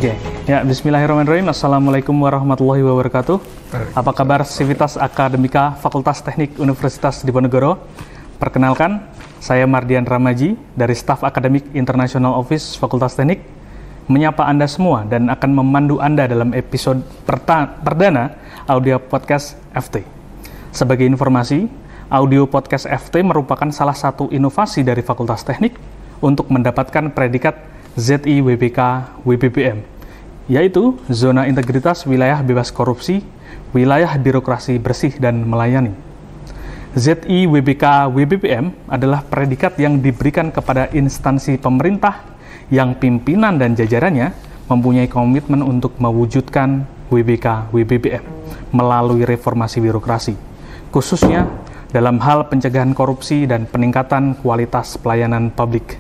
Oke, ya Bismillahirrahmanirrahim. Assalamualaikum warahmatullahi wabarakatuh. Apa kabar Sivitas Akademika Fakultas Teknik Universitas Diponegoro? Perkenalkan, saya Mardian Ramaji dari staf akademik International Office Fakultas Teknik, menyapa Anda semua dan akan memandu Anda dalam episode perdana audio podcast FT. Sebagai informasi, audio podcast FT merupakan salah satu inovasi dari Fakultas Teknik untuk mendapatkan predikat ZIWBK WBBM, yaitu Zona Integritas Wilayah Bebas Korupsi, Wilayah Birokrasi Bersih dan Melayani. ZIWBK WBBM adalah predikat yang diberikan kepada instansi pemerintah yang pimpinan dan jajarannya mempunyai komitmen untuk mewujudkan WBK WBBM melalui reformasi birokrasi, khususnya dalam hal pencegahan korupsi dan peningkatan kualitas pelayanan publik.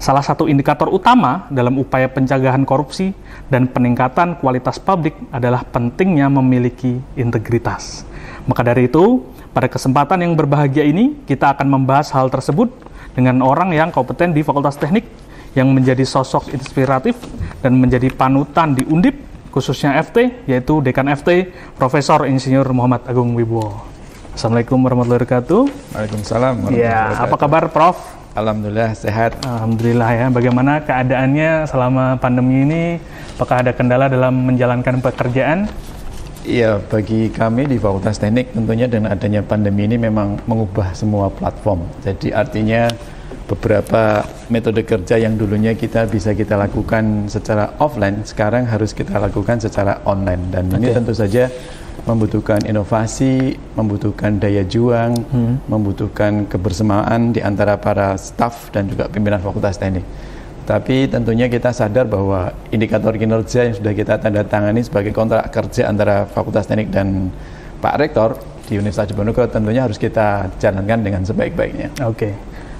Salah satu indikator utama dalam upaya pencegahan korupsi dan peningkatan kualitas publik adalah pentingnya memiliki integritas. Maka dari itu, pada kesempatan yang berbahagia ini, kita akan membahas hal tersebut dengan orang yang kompeten di Fakultas Teknik, yang menjadi sosok inspiratif dan menjadi panutan di Undip, khususnya FT, yaitu Dekan FT, Profesor Insinyur Muhammad Agung Wibowo. Assalamualaikum warahmatullahi wabarakatuh. Waalaikumsalam warahmatullahi wabarakatuh. Apa kabar, Prof? Alhamdulillah sehat. Alhamdulillah ya. Bagaimana keadaannya selama pandemi ini? Apakah ada kendala dalam menjalankan pekerjaan? Iya, bagi kami di Fakultas Teknik tentunya dengan adanya pandemi ini memang mengubah semua platform. Jadi artinya beberapa metode kerja yang dulunya kita bisa kita lakukan secara offline, sekarang harus kita lakukan secara online. Dan ini tentu saja membutuhkan inovasi, membutuhkan daya juang, membutuhkan kebersamaan di antara para staf dan juga pimpinan Fakultas Teknik. Tapi tentunya kita sadar bahwa indikator kinerja yang sudah kita tanda tangani sebagai kontrak kerja antara Fakultas Teknik dan Pak Rektor di Universitas Diponegoro tentunya harus kita jalankan dengan sebaik-baiknya. Oke.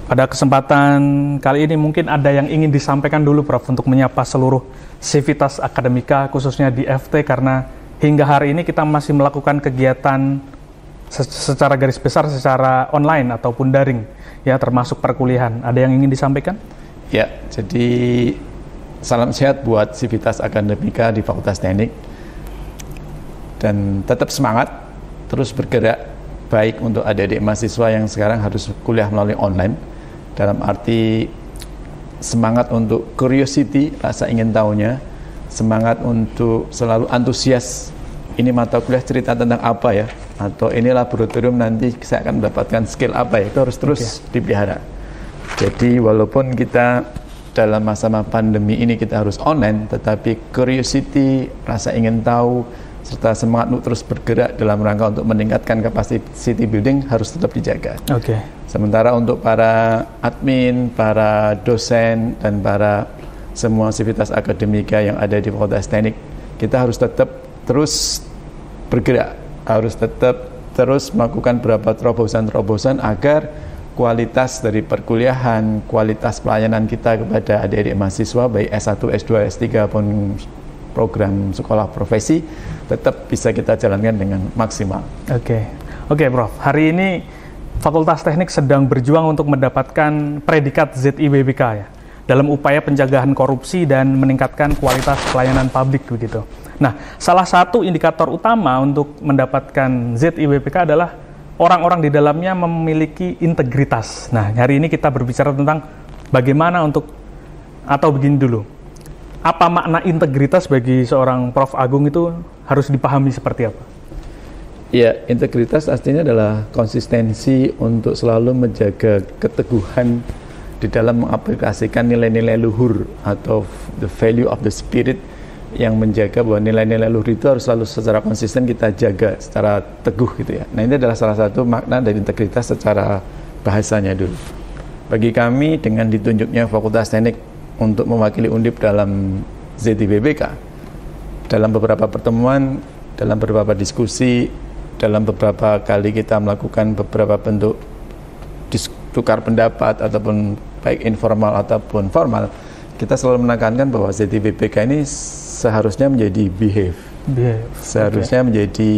Pada kesempatan kali ini mungkin ada yang ingin disampaikan dulu, Prof, untuk menyapa seluruh Sivitas Akademika khususnya di FT, karena hingga hari ini kita masih melakukan kegiatan secara garis besar, secara online ataupun daring, ya, termasuk perkuliahan. Ada yang ingin disampaikan? Ya, jadi salam sehat buat Sivitas Akademika di Fakultas Teknik. Dan tetap semangat, terus bergerak, baik untuk adik-adik mahasiswa yang sekarang harus kuliah melalui online, dalam arti semangat untuk curiosity, rasa ingin tahunya, semangat untuk selalu antusias, ini mata kuliah cerita tentang apa ya, atau ini laboratorium nanti saya akan mendapatkan skill apa ya, itu harus terus dipelihara. Jadi walaupun kita dalam masa pandemi ini kita harus online, tetapi curiosity, rasa ingin tahu, serta semangat untuk terus bergerak dalam rangka untuk meningkatkan capacity building harus tetap dijaga. Sementara untuk para admin, para dosen, dan para semua Sivitas Akademika yang ada di Fakultas Teknik, kita harus tetap terus bergerak, harus tetap terus melakukan beberapa terobosan-terobosan agar kualitas dari perkuliahan, kualitas pelayanan kita kepada adik-adik mahasiswa baik S1, S2, S3 maupun program sekolah profesi tetap bisa kita jalankan dengan maksimal. Oke, Prof. Hari ini Fakultas Teknik sedang berjuang untuk mendapatkan predikat ZIWBK ya, dalam upaya pencegahan korupsi dan meningkatkan kualitas pelayanan publik begitu. Nah, salah satu indikator utama untuk mendapatkan ZIWBK adalah orang-orang di dalamnya memiliki integritas. Nah, hari ini kita berbicara tentang bagaimana begini dulu. Apa makna integritas bagi seorang Prof. Agung itu harus dipahami seperti apa? Ya, integritas artinya adalah konsistensi untuk selalu menjaga keteguhan di dalam mengaplikasikan nilai-nilai luhur atau the value of the spirit, yang menjaga bahwa nilai-nilai luhur itu harus selalu secara konsisten kita jaga secara teguh gitu ya. Nah, ini adalah salah satu makna dari integritas secara bahasanya dulu. Bagi kami dengan ditunjuknya Fakultas Teknik untuk mewakili Undip dalam ZIWBK, dalam beberapa pertemuan, dalam beberapa diskusi, dalam beberapa kali kita melakukan beberapa bentuk tukar pendapat ataupun baik informal ataupun formal, kita selalu menekankan bahwa ZIWBK ini seharusnya menjadi seharusnya menjadi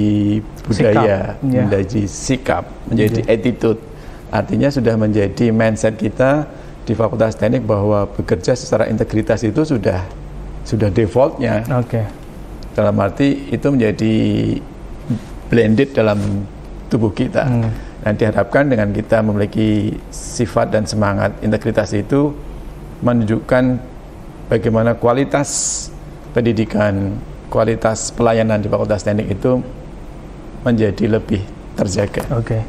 budaya, menjadi sikap, menjadi attitude. Artinya sudah menjadi mindset kita di Fakultas Teknik bahwa bekerja secara integritas itu sudah sudah defaultnya. Oke. Dalam arti itu menjadi blended dalam tubuh kita. Dan diharapkan dengan kita memiliki sifat dan semangat integritas itu menunjukkan bagaimana kualitas pendidikan, kualitas pelayanan di Fakultas Teknik itu menjadi lebih terjaga. Oke.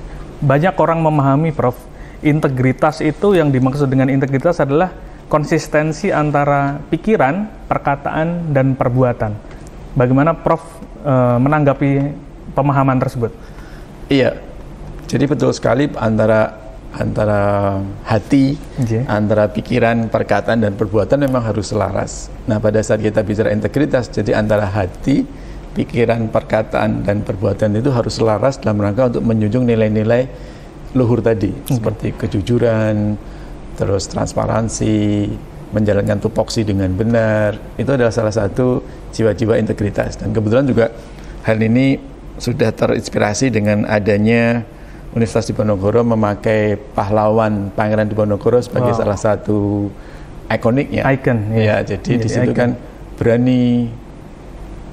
Banyak orang memahami, Prof, integritas itu, yang dimaksud dengan integritas adalah konsistensi antara pikiran, perkataan, dan perbuatan. Bagaimana Prof menanggapi pemahaman tersebut? Iya, jadi betul sekali antara hati, antara pikiran, perkataan, dan perbuatan memang harus selaras. Nah, pada saat kita bicara integritas, jadi antara hati, pikiran, perkataan, dan perbuatan itu harus selaras dalam rangka untuk menjunjung nilai-nilai luhur tadi, seperti kejujuran, terus transparansi, menjalankan tupoksi dengan benar. Itu adalah salah satu jiwa-jiwa integritas. Dan kebetulan juga hal ini sudah terinspirasi dengan adanya Universitas Diponegoro memakai pahlawan Pangeran Diponegoro sebagai salah satu ikoniknya. Icon, ya. Jadi di situ kan berani,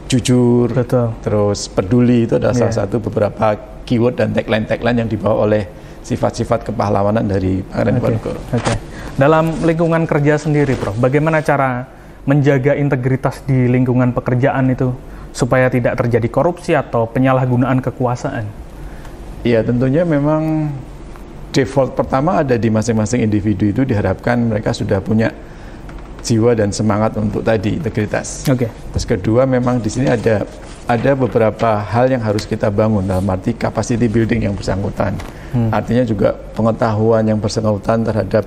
jujur, terus peduli, itu adalah salah satu beberapa keyword dan tagline-tagline yang dibawa oleh sifat-sifat kepahlawanan dari Pangeran Diponegoro. Dalam lingkungan kerja sendiri, Prof, bagaimana cara menjaga integritas di lingkungan pekerjaan itu supaya tidak terjadi korupsi atau penyalahgunaan kekuasaan? Ya, tentunya memang default pertama ada di masing-masing individu. Itu diharapkan mereka sudah punya jiwa dan semangat untuk tadi integritas. Terus kedua, memang di sini ada beberapa hal yang harus kita bangun, dalam arti capacity building yang bersangkutan. Artinya juga pengetahuan yang bersangkutan terhadap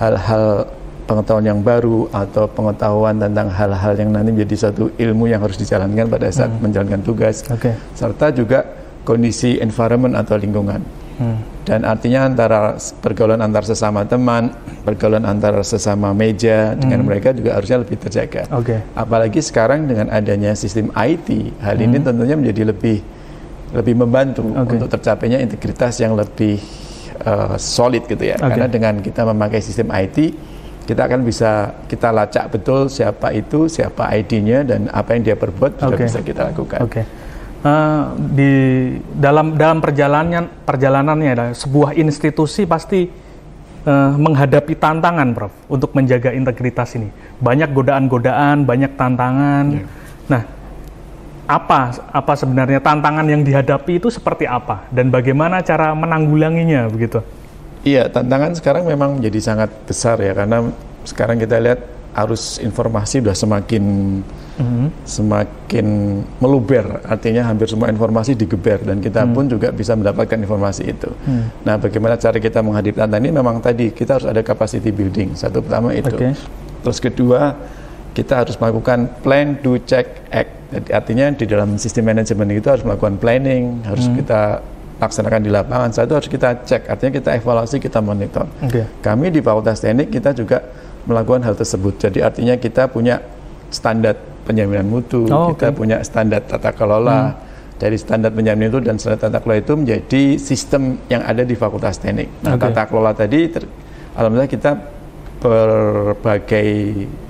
hal-hal pengetahuan yang baru atau pengetahuan tentang hal-hal yang nanti menjadi satu ilmu yang harus dijalankan pada saat menjalankan tugas. Serta juga kondisi environment atau lingkungan. Dan artinya pergaulan antar sesama teman, pergaulan antar sesama meja dengan mereka juga harusnya lebih terjaga. Apalagi sekarang dengan adanya sistem IT, hal ini tentunya menjadi lebih membantu untuk tercapainya integritas yang lebih solid gitu ya. Karena dengan kita memakai sistem IT, kita akan bisa kita lacak betul siapa itu, siapa ID-nya, dan apa yang dia perbuat sudah bisa kita lakukan. Di dalam perjalanannya sebuah institusi pasti menghadapi tantangan, Prof, untuk menjaga integritas ini. Banyak godaan-godaan, banyak tantangan. Nah, apa sebenarnya tantangan yang dihadapi itu seperti apa dan bagaimana cara menanggulanginya begitu? Iya, tantangan sekarang memang menjadi sangat besar ya, karena sekarang kita lihat arus informasi sudah semakin meluber, artinya hampir semua informasi digeber dan kita pun juga bisa mendapatkan informasi itu. Nah, bagaimana cara kita menghadapi tantangan ini? Memang tadi kita harus ada capacity building, satu pertama itu. Terus kedua, kita harus melakukan plan, do, check, act. Jadi artinya di dalam sistem manajemen itu harus melakukan planning, harus kita laksanakan di lapangan. Satu, harus kita cek, artinya kita evaluasi, kita monitor. Kami di Fakultas Teknik kita juga melakukan hal tersebut. Jadi artinya kita punya standar penjaminan mutu, kita punya standar tata kelola. Dari standar penjaminan itu dan standar tata kelola itu menjadi sistem yang ada di Fakultas Teknik. Nah, tata kelola tadi, alhamdulillah kita berbagai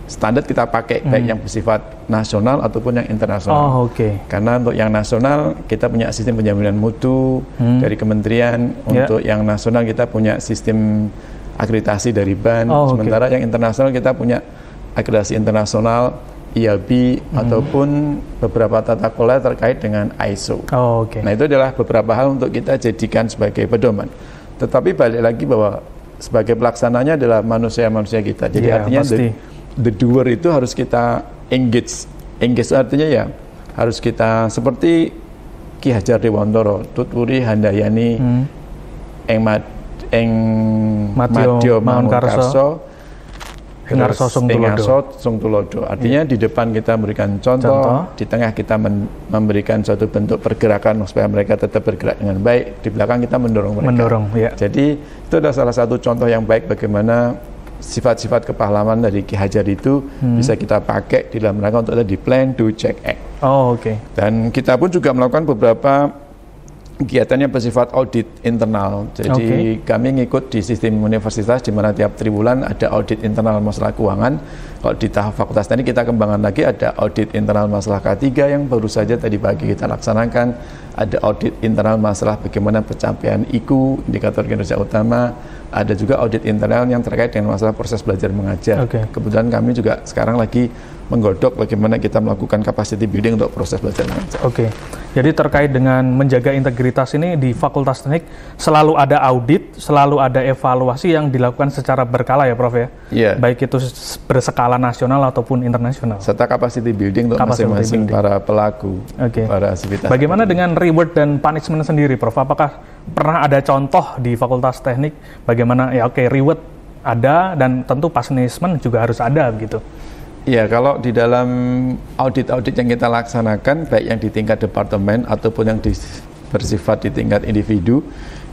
standar kita pakai, baik yang bersifat nasional ataupun yang internasional. Karena untuk yang nasional kita punya sistem penjaminan mutu dari kementerian, untuk yang nasional kita punya sistem akreditasi dari BAN, sementara yang internasional kita punya akreditasi internasional, IAB, ataupun beberapa tata kelola terkait dengan ISO. Nah, itu adalah beberapa hal untuk kita jadikan sebagai pedoman. Tetapi balik lagi bahwa sebagai pelaksananya adalah manusia-manusia kita. Jadi artinya the doer itu harus kita engage. Engage artinya ya harus kita seperti Ki Hajar Dewantara, Tutwuri Handayani, Madyo Mangunkarso, Engarso Sung Tulodo. Artinya di depan kita memberikan contoh, di tengah kita memberikan suatu bentuk pergerakan supaya mereka tetap bergerak dengan baik, di belakang kita mendorong mereka. Jadi itu adalah salah satu contoh yang baik bagaimana sifat-sifat kepahlawanan dari Ki Hajar itu bisa kita pakai di dalam rangka untuk di plan, do, check, act. Dan kita pun juga melakukan beberapa kegiatannya bersifat audit internal. Jadi kami ngikut di sistem universitas di mana tiap triwulan ada audit internal masalah keuangan. Kalau di tahap Fakultas Teknik kita kembangkan lagi ada audit internal masalah K3 yang baru saja tadi pagi kita laksanakan. Ada audit internal masalah bagaimana pencapaian IKU, indikator kinerja utama. Ada juga audit internal yang terkait dengan masalah proses belajar mengajar. Kebetulan kami juga sekarang lagi menggodok bagaimana kita melakukan capacity building untuk proses belajar mengajar. Jadi terkait dengan menjaga integritas ini di Fakultas Teknik selalu ada audit, selalu ada evaluasi yang dilakukan secara berkala ya Prof ya? Iya. Baik itu berskala nasional ataupun internasional. Serta capacity building untuk masing-masing para pelaku, para sivitas. Bagaimana dengan reward dan punishment sendiri Prof? Apakah pernah ada contoh di Fakultas Teknik bagaimana reward ada dan tentu punishment juga harus ada gitu? Ya, kalau di dalam audit-audit yang kita laksanakan, baik yang di tingkat departemen ataupun yang bersifat di tingkat individu,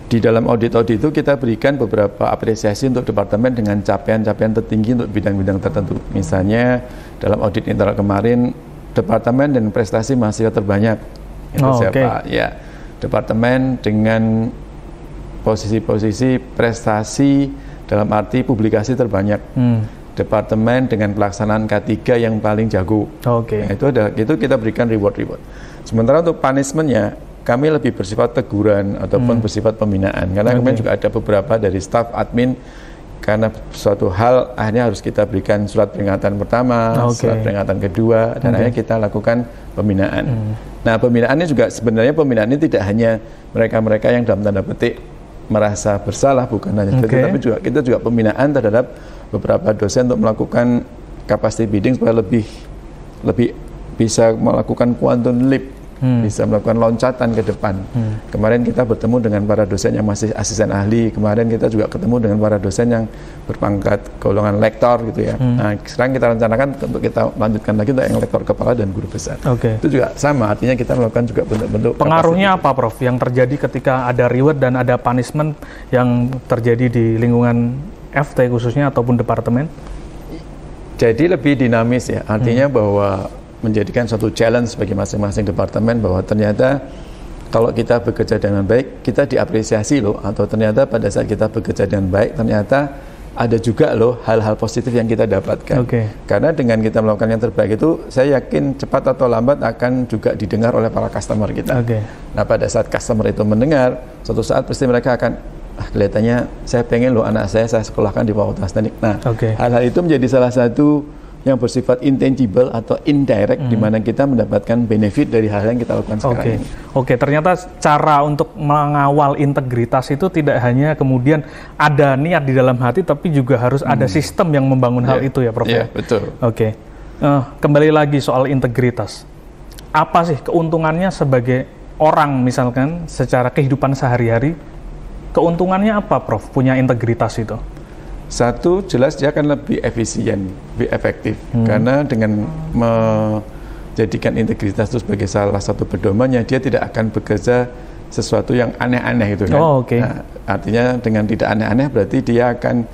di dalam audit-audit itu kita berikan beberapa apresiasi untuk departemen dengan capaian-capaian tertinggi untuk bidang-bidang tertentu. Misalnya dalam audit internal kemarin, departemen dan prestasi mahasiswa terbanyak. Itu siapa? Ya, departemen dengan posisi-posisi prestasi dalam arti publikasi terbanyak. Departemen dengan pelaksanaan K3 yang paling jago. Nah, itu kita berikan reward. Sementara untuk punishment-nya kami lebih bersifat teguran ataupun bersifat pembinaan. Karena kemarin juga ada beberapa dari staf admin karena suatu hal akhirnya harus kita berikan surat peringatan pertama, surat peringatan kedua, dan akhirnya kita lakukan pembinaan. Nah, pembinaannya juga sebenarnya pembinaan ini tidak hanya mereka-mereka yang dalam tanda petik merasa bersalah, bukan hanya itu, tapi juga kita juga pembinaan terhadap beberapa dosen untuk melakukan capacity building supaya lebih bisa melakukan quantum leap, bisa melakukan loncatan ke depan. Kemarin kita bertemu dengan para dosen yang masih asisten ahli, kemarin kita juga ketemu dengan para dosen yang berpangkat golongan lektor gitu ya. Nah, sekarang kita rencanakan untuk kita lanjutkan lagi untuk yang lektor kepala dan guru besar. Itu juga sama, artinya kita melakukan juga bentuk-bentuk. Pengaruhnya apa Prof yang terjadi ketika ada reward dan ada punishment yang terjadi di lingkungan FT khususnya ataupun departemen? Jadi lebih dinamis ya, artinya bahwa menjadikan suatu challenge bagi masing-masing departemen bahwa ternyata kalau kita bekerja dengan baik, kita diapresiasi loh, atau ternyata pada saat kita bekerja dengan baik, ternyata ada juga loh hal-hal positif yang kita dapatkan. Karena dengan kita melakukan yang terbaik itu, saya yakin cepat atau lambat akan juga didengar oleh para customer kita. Nah, pada saat customer itu mendengar, suatu saat pasti mereka akan kelihatannya saya pengen loh anak saya sekolahkan di Fakultas Teknik. Nah, hal-hal itu menjadi salah satu yang bersifat intangible atau indirect di mana kita mendapatkan benefit dari hal yang kita lakukan sekarang ini. Ternyata cara untuk mengawal integritas itu tidak hanya kemudian ada niat di dalam hati, tapi juga harus ada sistem yang membangun hal itu ya Prof. Betul. Kembali lagi soal integritas. Apa sih keuntungannya sebagai orang misalkan secara kehidupan sehari-hari? Keuntungannya apa Prof punya integritas itu? Satu, jelas dia akan lebih efisien, lebih efektif. Karena dengan menjadikan integritas itu sebagai salah satu pedomannya, dia tidak akan bekerja sesuatu yang aneh-aneh itu kan. Nah, artinya dengan tidak aneh-aneh berarti dia akan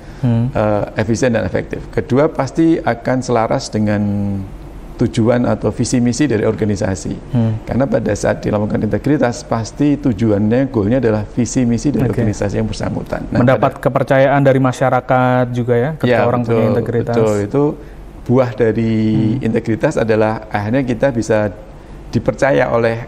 efisien dan efektif. Kedua, pasti akan selaras dengan tujuan atau visi misi dari organisasi. Karena pada saat dilakukan integritas pasti tujuannya, goalnya adalah visi misi dari organisasi yang bersangkutan. Nah, mendapat kepercayaan dari masyarakat juga ya, ketika orang punya integritas. Betul, itu buah dari integritas adalah akhirnya kita bisa dipercaya oleh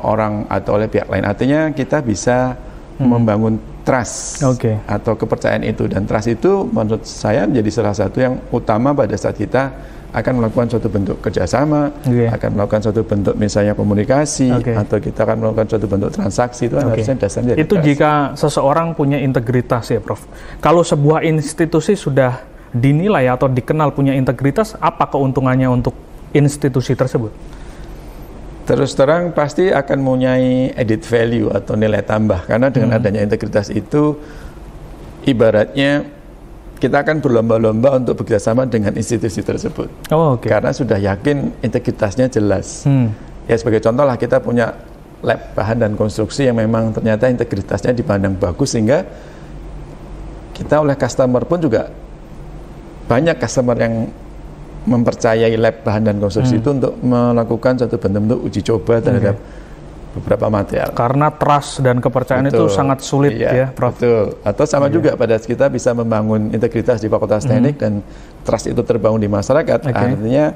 orang atau oleh pihak lain. Artinya kita bisa membangun trust atau kepercayaan itu, dan trust itu menurut saya menjadi salah satu yang utama pada saat kita akan melakukan suatu bentuk kerjasama, akan melakukan suatu bentuk misalnya komunikasi, atau kita akan melakukan suatu bentuk transaksi. Itu harusnya dasarnya itu trust. Jika seseorang punya integritas ya Prof. Kalau sebuah institusi sudah dinilai atau dikenal punya integritas, apa keuntungannya untuk institusi tersebut? Terus terang pasti akan mempunyai added value atau nilai tambah, karena dengan adanya integritas itu ibaratnya kita akan berlomba-lomba untuk bekerjasama dengan institusi tersebut. Karena sudah yakin integritasnya jelas. Ya sebagai contoh lah, kita punya lab bahan dan konstruksi yang memang ternyata integritasnya dipandang bagus, sehingga kita oleh customer pun juga banyak customer yang mempercayai lab bahan dan konstruksi itu untuk melakukan suatu bentuk uji coba terhadap beberapa material. Karena trust dan kepercayaan itu sangat sulit ya, Prof. Betul. Atau sama juga pada kita bisa membangun integritas di Fakultas Teknik dan trust itu terbangun di masyarakat. Artinya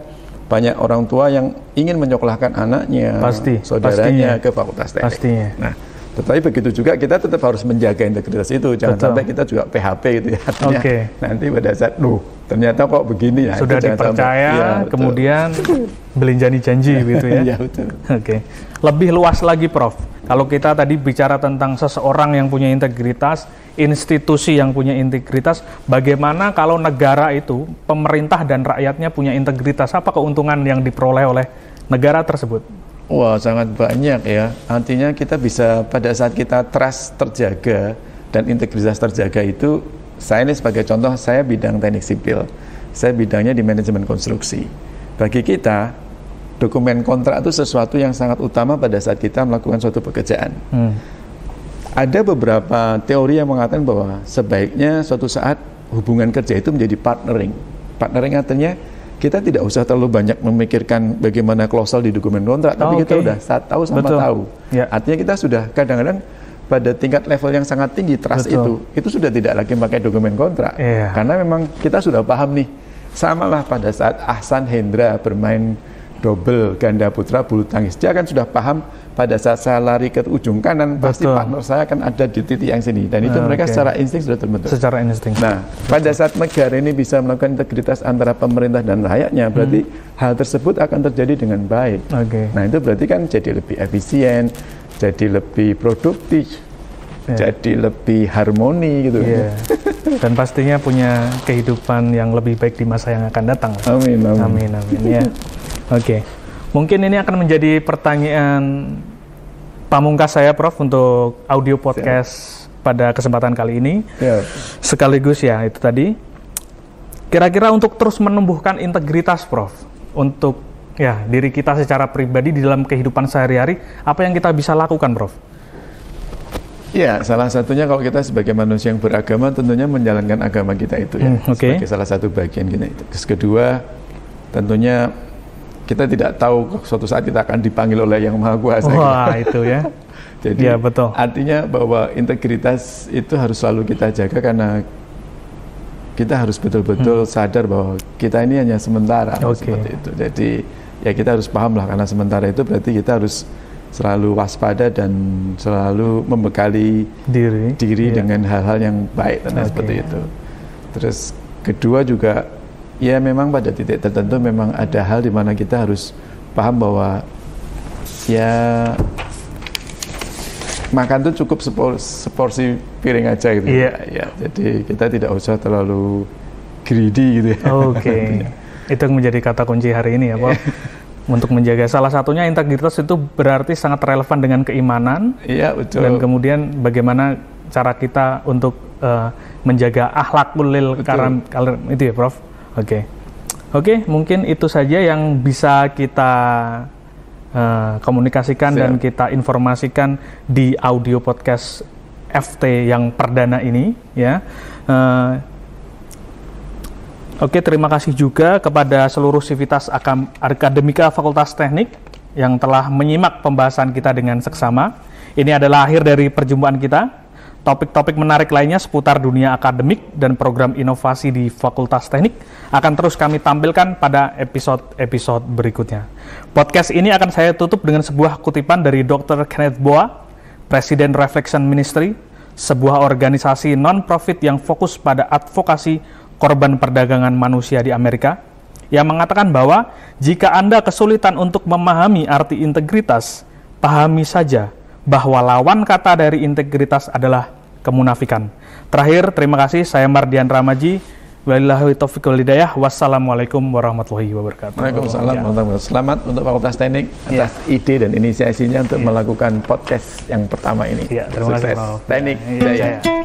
banyak orang tua yang ingin menyekolahkan anaknya, saudaranya ke Fakultas Teknik. Pastinya. Nah, tetapi begitu juga kita tetap harus menjaga integritas itu. Jangan sampai kita juga PHP gitu ya. Artinya nanti pada saat, ternyata kok begini ya. Sudah dipercaya, kemudian belinjani janji gitu ya. Iya, betul. Lebih luas lagi, Prof. Kalau kita tadi bicara tentang seseorang yang punya integritas, institusi yang punya integritas, bagaimana kalau negara itu, pemerintah dan rakyatnya punya integritas? Apa keuntungan yang diperoleh oleh negara tersebut? Wah, sangat banyak ya. Artinya kita bisa pada saat kita trust terjaga dan integritas terjaga itu, saya ini sebagai contoh, saya bidang teknik sipil. Saya bidangnya di manajemen konstruksi. Bagi kita, dokumen kontrak itu sesuatu yang sangat utama pada saat kita melakukan suatu pekerjaan. Ada beberapa teori yang mengatakan bahwa sebaiknya suatu saat hubungan kerja itu menjadi partnering. Partnering artinya kita tidak usah terlalu banyak memikirkan bagaimana klausel di dokumen kontrak, tapi kita udah tahu sama tahu. Artinya kita sudah kadang-kadang pada tingkat level yang sangat tinggi trust itu sudah tidak lagi pakai dokumen kontrak, karena memang kita sudah paham nih. Samalah pada saat Ahsan Hendra bermain double ganda putra bulu tangkis, dia kan sudah paham pada saat saya lari ke ujung kanan pasti partner saya akan ada di titik yang sini, dan itu mereka secara insting sudah terbentuk. Secara insting. Nah, pada saat negara ini bisa melakukan integritas antara pemerintah dan rakyatnya, berarti hal tersebut akan terjadi dengan baik. Nah, itu berarti kan jadi lebih efisien, jadi lebih produktif, jadi lebih harmoni gitu. Dan pastinya punya kehidupan yang lebih baik di masa yang akan datang. Amin. Ya. Mungkin ini akan menjadi pertanyaan pamungkas saya, Prof, untuk audio podcast pada kesempatan kali ini. Sekaligus ya, itu tadi. Kira-kira untuk terus menumbuhkan integritas, Prof, untuk diri kita secara pribadi di dalam kehidupan sehari-hari, apa yang kita bisa lakukan, Prof? Ya, salah satunya kalau kita sebagai manusia yang beragama, tentunya menjalankan agama kita itu ya, sebagai salah satu bagian kita itu. Terus kedua, tentunya kita tidak tahu suatu saat kita akan dipanggil oleh Yang Maha Kuasa. Wah, itu ya. Jadi betul. Artinya bahwa integritas itu harus selalu kita jaga, karena kita harus betul-betul sadar bahwa kita ini hanya sementara, seperti itu. Jadi ya kita harus paham lah, karena sementara itu berarti kita harus selalu waspada dan selalu membekali diri dengan hal-hal yang baik, seperti itu. Terus kedua juga, ya memang pada titik tertentu memang ada hal di mana kita harus paham bahwa ya makan tuh cukup seporsi piring aja gitu. Ya, jadi kita tidak usah terlalu greedy gitu ya. Itu yang menjadi kata kunci hari ini ya, Pak. Untuk menjaga, salah satunya integritas itu berarti sangat relevan dengan keimanan. Iya, betul. Dan kemudian bagaimana cara kita untuk menjaga akhlakul karam itu ya, Prof. Oke, mungkin itu saja yang bisa kita komunikasikan dan kita informasikan di audio podcast FT yang perdana ini ya. Terima kasih juga kepada seluruh sivitas akademika Fakultas Teknik yang telah menyimak pembahasan kita dengan seksama. Ini adalah akhir dari perjumpaan kita. Topik-topik menarik lainnya seputar dunia akademik dan program inovasi di Fakultas Teknik akan terus kami tampilkan pada episode-episode berikutnya. Podcast ini akan saya tutup dengan sebuah kutipan dari Dr. Kenneth Boa, Presiden Reflection Ministry, sebuah organisasi non-profit yang fokus pada advokasi korban perdagangan manusia di Amerika, yang mengatakan bahwa jika Anda kesulitan untuk memahami arti integritas, pahami saja bahwa lawan kata dari integritas adalah kemunafikan. Terakhir, terima kasih. Saya Mardian Ramaji. Wabillahi taufiq wal hidayah. Wassalamualaikum warahmatullahi wabarakatuh. Waalaikumsalam warahmatullahi wabarakatuh. Selamat untuk Fakultas Teknik atas ide dan inisiasinya untuk melakukan podcast yang pertama ini. Terima kasih. Teknik Jaya.